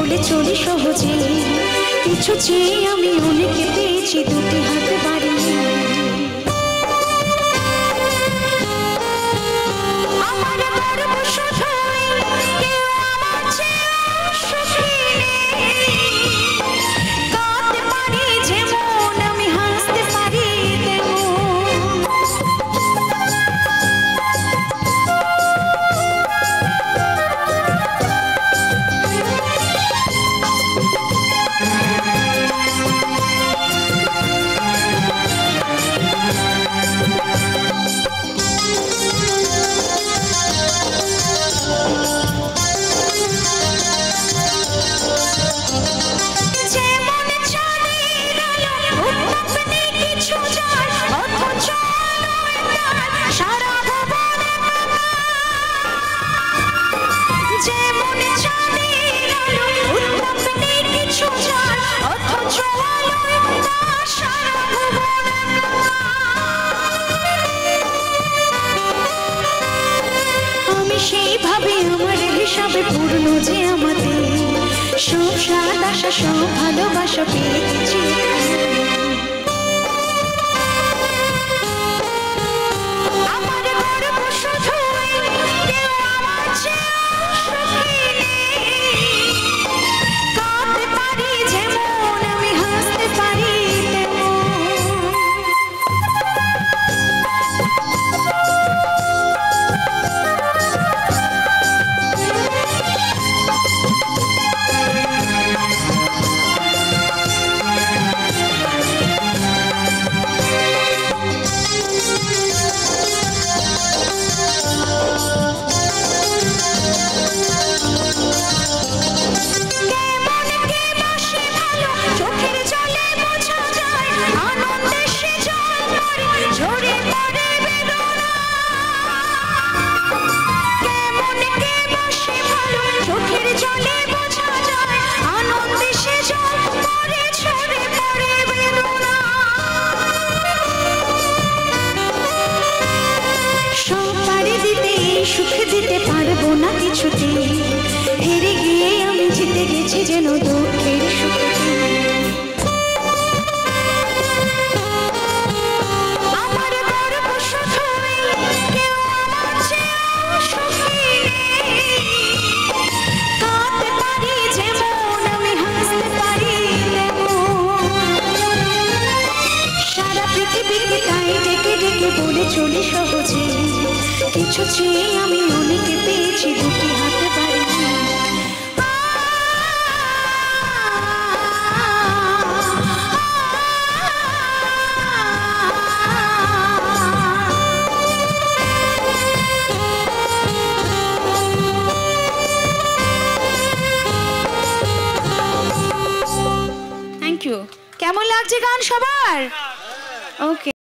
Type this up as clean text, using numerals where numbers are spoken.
বলে চলি সহজে, কিছু চেয়ে আমি অনেকে পেয়েছি দুটি হাত বাড়িয়ে। আমার গর্ব শুধুই কেউ আমার চেয়েও সুখী নেই, কাঁদতে পারি যেমন আমি হাসতে পারি পূর্ণ যে আমাদের সব স্বাদ আশা সব ভালোবাসা পেয়েছি। আমার গর্ব শুধুই কেউ আমার চেয়েও সুখী নেই, কাঁদতে পারি যেমন আমি হাসতে পারি হেরে গিয়ে আমি জিতে গেছি যেন দুঃখের সুখে। আমার গর্ব শুধুই কেউ আমার চেয়েও সুখী নেই, কাঁদতে পারি যেমন আমি হাসতে পারি সারা পৃথিবীকে তাই ডেকে ডেকে বলে চলি সহজে, কিছু চেয়ে আমি অনেকে পেয়েছি দুটি হাতে বাড়ি। Thank you. কেমন লাগছে গান সবার? ওকে।